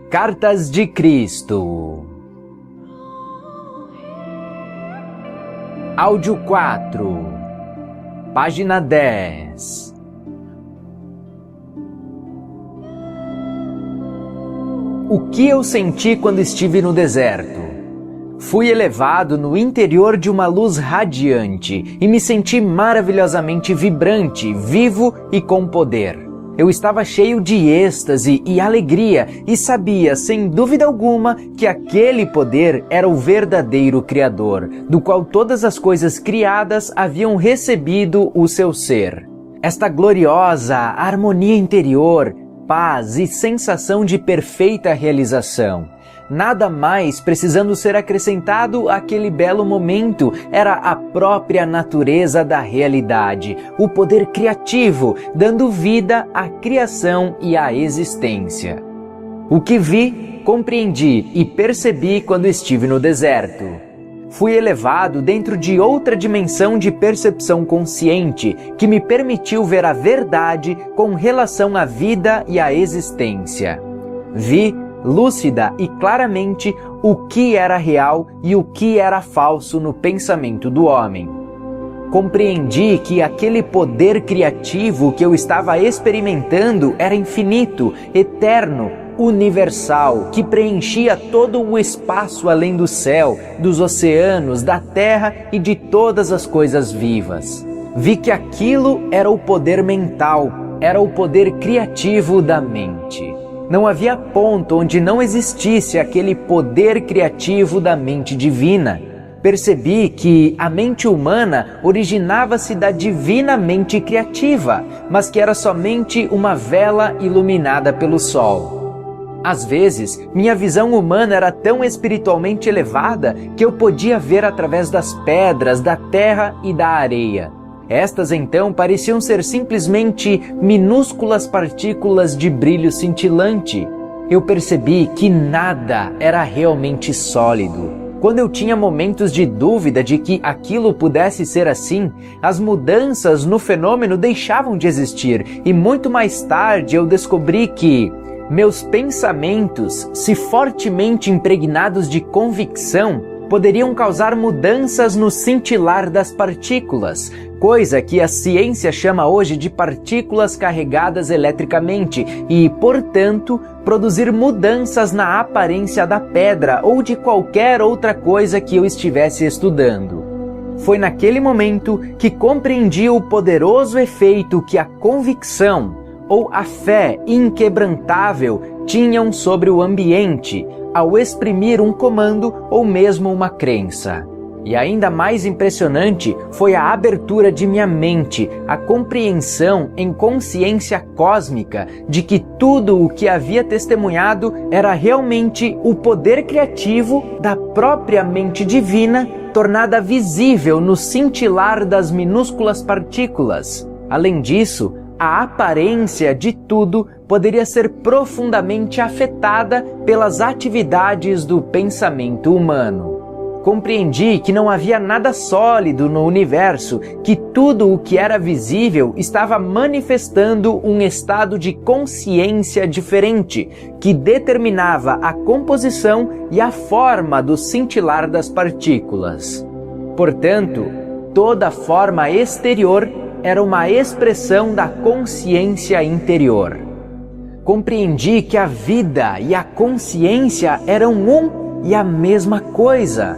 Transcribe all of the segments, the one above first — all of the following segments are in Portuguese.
Cartas de Cristo. Áudio 4, página 10. O que eu senti quando estive no deserto? Fui elevado no interior de uma luz radiante e me senti maravilhosamente vibrante, vivo e com poder. Eu estava cheio de êxtase e alegria e sabia, sem dúvida alguma, que aquele poder era o verdadeiro Criador, do qual todas as coisas criadas haviam recebido o seu ser. Esta gloriosa harmonia interior, paz e sensação de perfeita realização. Nada mais precisando ser acrescentado àquele belo momento, era a própria natureza da realidade, o poder criativo, dando vida à criação e à existência. O que vi, compreendi e percebi quando estive no deserto. Fui elevado dentro de outra dimensão de percepção consciente, que me permitiu ver a verdade com relação à vida e à existência. Vi, lúcida e claramente, o que era real e o que era falso no pensamento do homem. Compreendi que aquele poder criativo que eu estava experimentando era infinito, eterno, universal, que preenchia todo o espaço além do céu, dos oceanos, da terra e de todas as coisas vivas. Vi que aquilo era o poder mental, era o poder criativo da mente. Não havia ponto onde não existisse aquele poder criativo da mente divina. Percebi que a mente humana originava-se da divina mente criativa, mas que era somente uma vela iluminada pelo sol. Às vezes, minha visão humana era tão espiritualmente elevada que eu podia ver através das pedras, da terra e da areia. Estas então pareciam ser simplesmente minúsculas partículas de brilho cintilante. Eu percebi que nada era realmente sólido. Quando eu tinha momentos de dúvida de que aquilo pudesse ser assim, as mudanças no fenômeno deixavam de existir e muito mais tarde eu descobri que meus pensamentos, se fortemente impregnados de convicção, poderiam causar mudanças no cintilar das partículas, coisa que a ciência chama hoje de partículas carregadas eletricamente e, portanto, produzir mudanças na aparência da pedra ou de qualquer outra coisa que eu estivesse estudando. Foi naquele momento que compreendi o poderoso efeito que a convicção ou a fé inquebrantável tinham sobre o ambiente, ao exprimir um comando ou mesmo uma crença. E ainda mais impressionante foi a abertura de minha mente, a compreensão em consciência cósmica de que tudo o que havia testemunhado era realmente o poder criativo da própria mente divina, tornada visível no cintilar das minúsculas partículas. Além disso, a aparência de tudo poderia ser profundamente afetada pelas atividades do pensamento humano. Compreendi que não havia nada sólido no universo, que tudo o que era visível estava manifestando um estado de consciência diferente, que determinava a composição e a forma do cintilar das partículas. Portanto, toda forma exterior era uma expressão da consciência interior. Compreendi que a vida e a consciência eram um e a mesma coisa.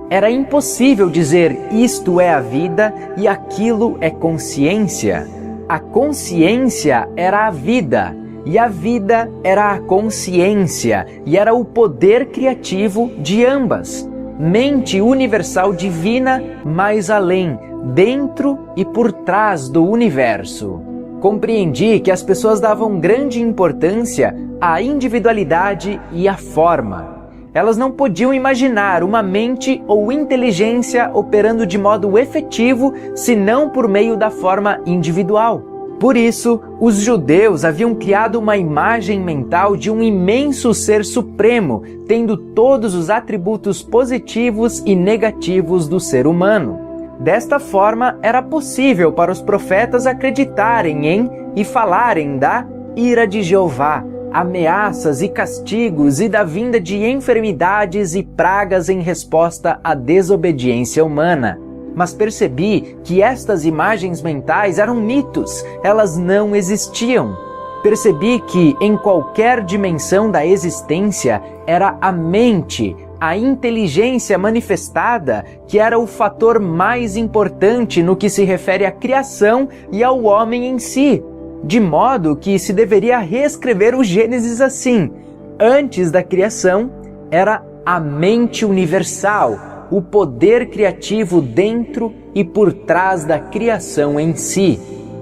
Era impossível dizer isto é a vida e aquilo é consciência. A consciência era a vida e a vida era a consciência e era o poder criativo de ambas. Mente universal divina mais além, dentro e por trás do universo. Compreendi que as pessoas davam grande importância à individualidade e à forma. Elas não podiam imaginar uma mente ou inteligência operando de modo efetivo, senão por meio da forma individual. Por isso, os judeus haviam criado uma imagem mental de um imenso ser supremo, tendo todos os atributos positivos e negativos do ser humano. Desta forma, era possível para os profetas acreditarem em e falarem da ira de Jeová, ameaças e castigos e da vinda de enfermidades e pragas em resposta à desobediência humana. Mas percebi que estas imagens mentais eram mitos, elas não existiam. Percebi que em qualquer dimensão da existência era a mente, a inteligência manifestada, que era o fator mais importante no que se refere à criação e ao homem em si. De modo que se deveria reescrever o Gênesis assim: antes da criação era a mente universal, o poder criativo dentro e por trás da criação em si.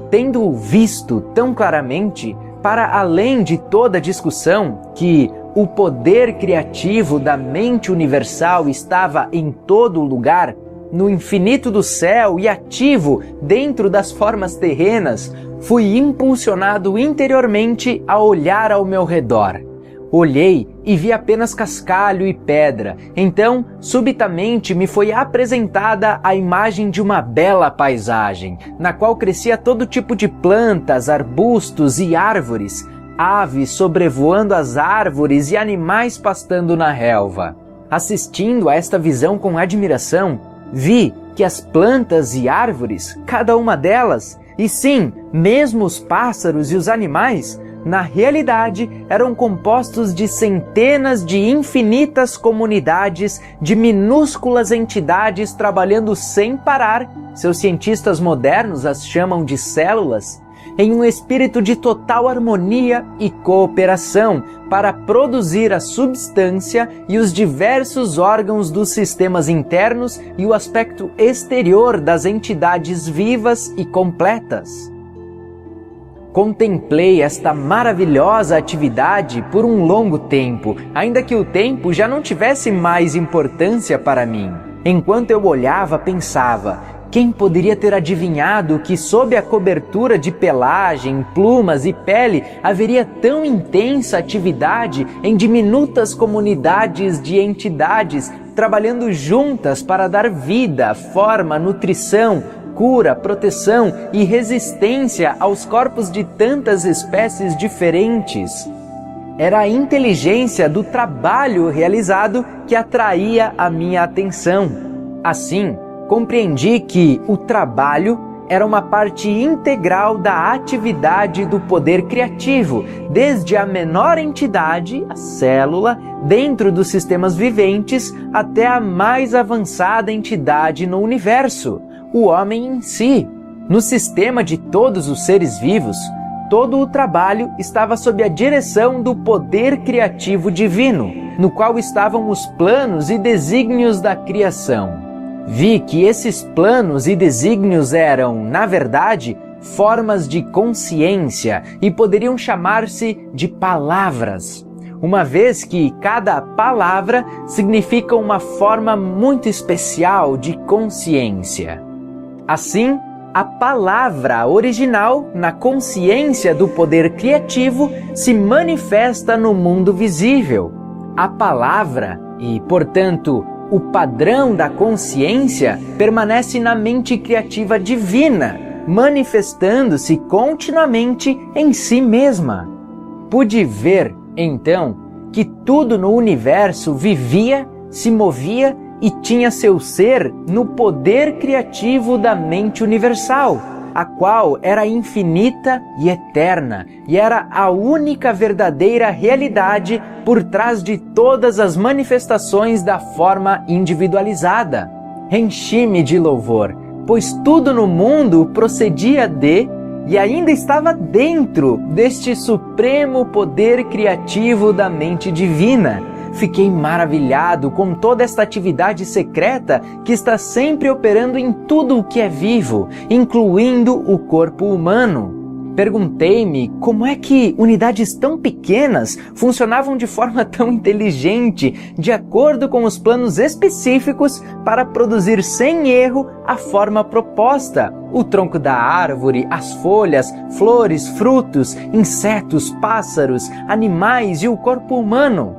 Tendo visto tão claramente, para além de toda discussão, que o poder criativo da mente universal estava em todo lugar, no infinito do céu e ativo dentro das formas terrenas, fui impulsionado interiormente a olhar ao meu redor. Olhei e vi apenas cascalho e pedra. Então, subitamente, me foi apresentada a imagem de uma bela paisagem, na qual crescia todo tipo de plantas, arbustos e árvores, aves sobrevoando as árvores e animais pastando na relva. Assistindo a esta visão com admiração, vi que as plantas e árvores, cada uma delas, e sim, mesmo os pássaros e os animais, na realidade eram compostos de centenas de infinitas comunidades de minúsculas entidades trabalhando sem parar, seus cientistas modernos as chamam de células, em um espírito de total harmonia e cooperação para produzir a substância e os diversos órgãos dos sistemas internos e o aspecto exterior das entidades vivas e completas. Contemplei esta maravilhosa atividade por um longo tempo, ainda que o tempo já não tivesse mais importância para mim. Enquanto eu olhava, pensava: quem poderia ter adivinhado que sob a cobertura de pelagem, plumas e pele haveria tão intensa atividade em diminutas comunidades de entidades trabalhando juntas para dar vida, forma, nutrição, cura, proteção e resistência aos corpos de tantas espécies diferentes? Era a inteligência do trabalho realizado que atraía a minha atenção. Assim, compreendi que o trabalho era uma parte integral da atividade do poder criativo, desde a menor entidade, a célula, dentro dos sistemas viventes, até a mais avançada entidade no universo, o homem em si. No sistema de todos os seres vivos, todo o trabalho estava sob a direção do poder criativo divino, no qual estavam os planos e desígnios da criação. Vi que esses planos e desígnios eram, na verdade, formas de consciência e poderiam chamar-se de palavras, uma vez que cada palavra significa uma forma muito especial de consciência. Assim, a palavra original, na consciência do poder criativo, se manifesta no mundo visível. A palavra e, portanto, o padrão da consciência permanece na mente criativa divina, manifestando-se continuamente em si mesma. Pude ver, então, que tudo no universo vivia, se movia e tinha seu ser no poder criativo da mente universal, a qual era infinita e eterna, e era a única verdadeira realidade por trás de todas as manifestações da forma individualizada. Enchi-me de louvor, pois tudo no mundo procedia de e ainda estava dentro deste supremo poder criativo da mente divina. Fiquei maravilhado com toda esta atividade secreta que está sempre operando em tudo o que é vivo, incluindo o corpo humano. Perguntei-me como é que unidades tão pequenas funcionavam de forma tão inteligente, de acordo com os planos específicos para produzir sem erro a forma proposta, o tronco da árvore, as folhas, flores, frutos, insetos, pássaros, animais e o corpo humano.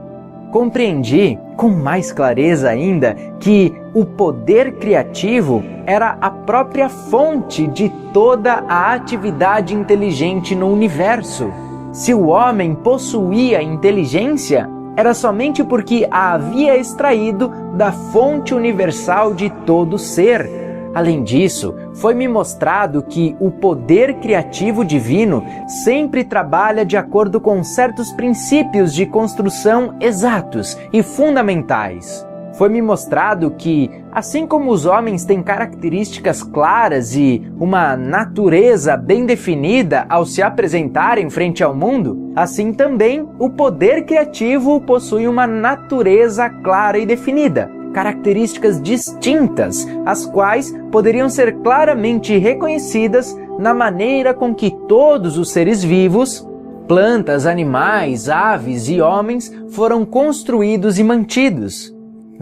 Compreendi, com mais clareza ainda, que o poder criativo era a própria fonte de toda a atividade inteligente no universo. Se o homem possuía inteligência, era somente porque a havia extraído da fonte universal de todo ser. Além disso, foi-me mostrado que o poder criativo divino sempre trabalha de acordo com certos princípios de construção exatos e fundamentais. Foi-me mostrado que, assim como os homens têm características claras e uma natureza bem definida ao se apresentarem frente ao mundo, assim também o poder criativo possui uma natureza clara e definida, características distintas, as quais poderiam ser claramente reconhecidas na maneira com que todos os seres vivos, plantas, animais, aves e homens, foram construídos e mantidos.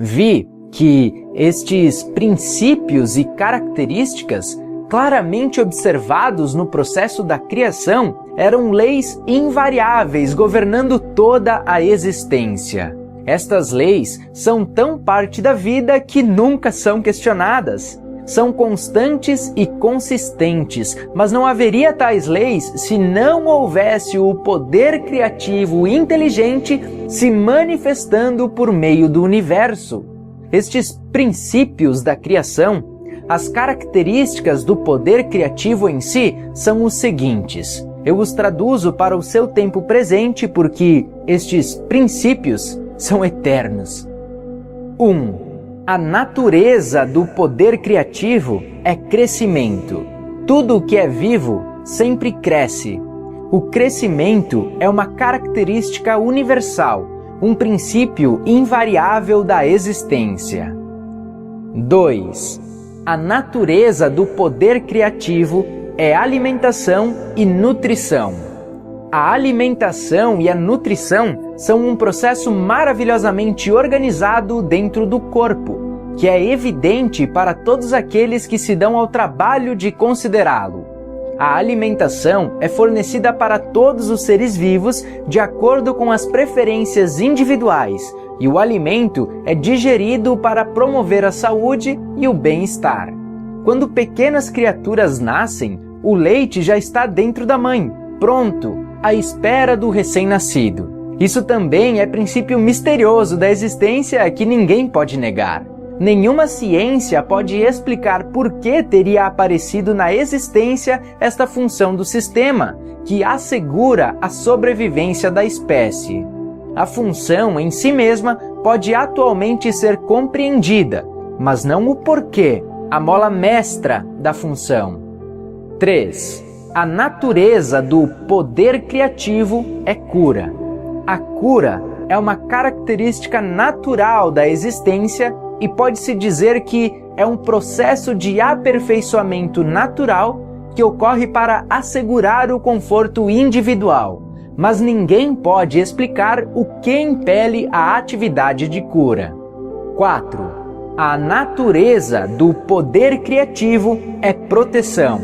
Vi que estes princípios e características, claramente observados no processo da criação, eram leis invariáveis governando toda a existência. Estas leis são tão parte da vida que nunca são questionadas. São constantes e consistentes, mas não haveria tais leis se não houvesse o poder criativo e inteligente se manifestando por meio do universo. Estes princípios da criação, as características do poder criativo em si, são os seguintes. Eu os traduzo para o seu tempo presente porque estes princípios são eternos. 1. A natureza do poder criativo é crescimento. Tudo o que é vivo sempre cresce. O crescimento é uma característica universal, um princípio invariável da existência. 2. A natureza do poder criativo é alimentação e nutrição. A alimentação e a nutrição são um processo maravilhosamente organizado dentro do corpo, que é evidente para todos aqueles que se dão ao trabalho de considerá-lo. A alimentação é fornecida para todos os seres vivos de acordo com as preferências individuais, e o alimento é digerido para promover a saúde e o bem-estar. Quando pequenas criaturas nascem, o leite já está dentro da mãe, pronto, à espera do recém-nascido. Isso também é princípio misterioso da existência que ninguém pode negar. Nenhuma ciência pode explicar por que teria aparecido na existência esta função do sistema, que assegura a sobrevivência da espécie. A função em si mesma pode atualmente ser compreendida, mas não o porquê, a mola mestra da função. 3. A natureza do poder criativo é cura. A cura é uma característica natural da existência e pode-se dizer que é um processo de aperfeiçoamento natural que ocorre para assegurar o conforto individual, mas ninguém pode explicar o que impele a atividade de cura. 4. A natureza do poder criativo é proteção.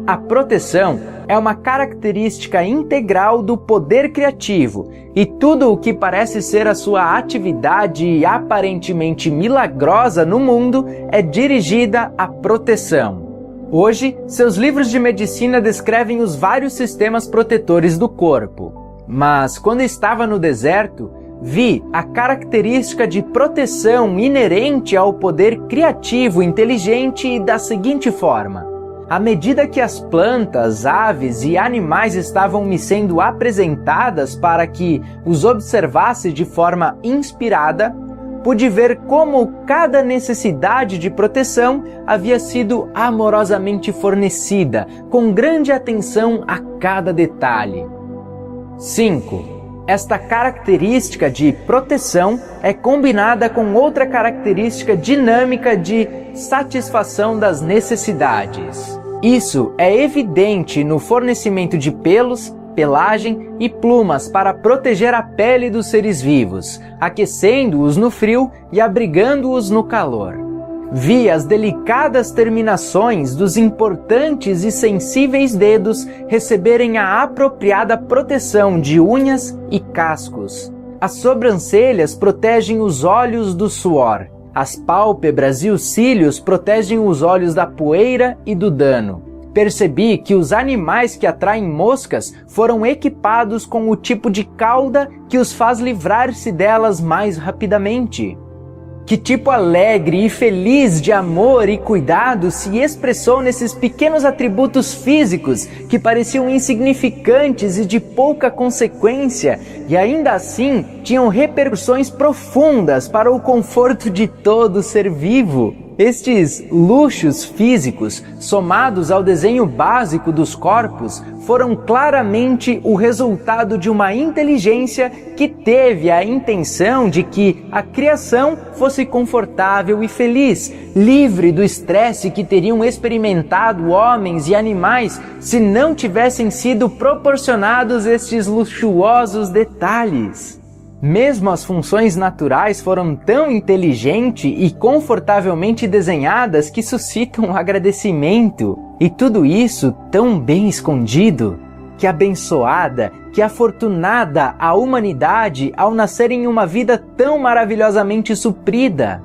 A proteção é uma característica integral do poder criativo e tudo o que parece ser a sua atividade aparentemente milagrosa no mundo é dirigida à proteção. Hoje, seus livros de medicina descrevem os vários sistemas protetores do corpo. Mas, quando estava no deserto, vi a característica de proteção inerente ao poder criativo inteligente da seguinte forma. À medida que as plantas, aves e animais estavam me sendo apresentadas para que os observasse de forma inspirada, pude ver como cada necessidade de proteção havia sido amorosamente fornecida, com grande atenção a cada detalhe. 5. Esta característica de proteção é combinada com outra característica dinâmica de satisfação das necessidades. Isso é evidente no fornecimento de pelos, pelagem e plumas para proteger a pele dos seres vivos, aquecendo-os no frio e abrigando-os no calor. Vi as delicadas terminações dos importantes e sensíveis dedos receberem a apropriada proteção de unhas e cascos. As sobrancelhas protegem os olhos do suor. As pálpebras e os cílios protegem os olhos da poeira e do dano. percebi que os animais que atraem moscas foram equipados com o tipo de cauda que os faz livrar-se delas mais rapidamente. Que tipo alegre e feliz de amor e cuidado se expressou nesses pequenos atributos físicos que pareciam insignificantes e de pouca consequência, e ainda assim tinham repercussões profundas para o conforto de todo ser vivo. Estes luxos físicos, somados ao desenho básico dos corpos, foram claramente o resultado de uma inteligência que teve a intenção de que a criação fosse confortável e feliz, livre do estresse que teriam experimentado homens e animais se não tivessem sido proporcionados estes luxuosos detalhes. Mesmo as funções naturais foram tão inteligente e confortavelmente desenhadas que suscitam agradecimento. E tudo isso tão bem escondido. Que abençoada, que afortunada a humanidade ao nascer em uma vida tão maravilhosamente suprida.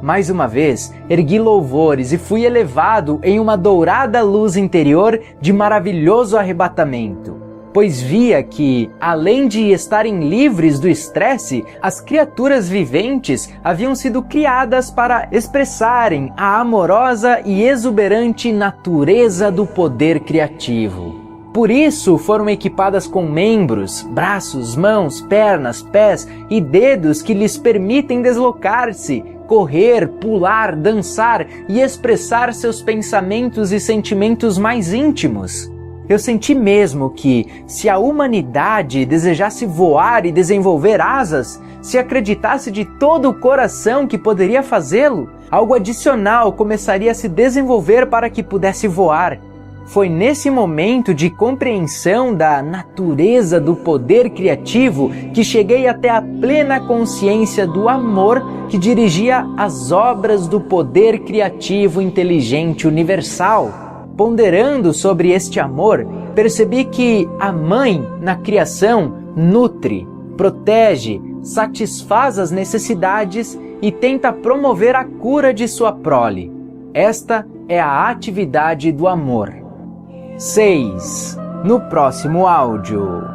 Mais uma vez, ergui louvores e fui elevado em uma dourada luz interior de maravilhoso arrebatamento. Pois via que, além de estarem livres do estresse, as criaturas viventes haviam sido criadas para expressarem a amorosa e exuberante natureza do poder criativo. Por isso foram equipadas com membros, braços, mãos, pernas, pés e dedos que lhes permitem deslocar-se, correr, pular, dançar e expressar seus pensamentos e sentimentos mais íntimos. Eu senti mesmo que, se a humanidade desejasse voar e desenvolver asas, se acreditasse de todo o coração que poderia fazê-lo, algo adicional começaria a se desenvolver para que pudesse voar. Foi nesse momento de compreensão da natureza do poder criativo que cheguei até a plena consciência do amor que dirigia as obras do poder criativo inteligente universal. Ponderando sobre este amor, percebi que a mãe, na criação, nutre, protege, satisfaz as necessidades e tenta promover a cura de sua prole. Esta é a atividade do amor. 6. No próximo áudio.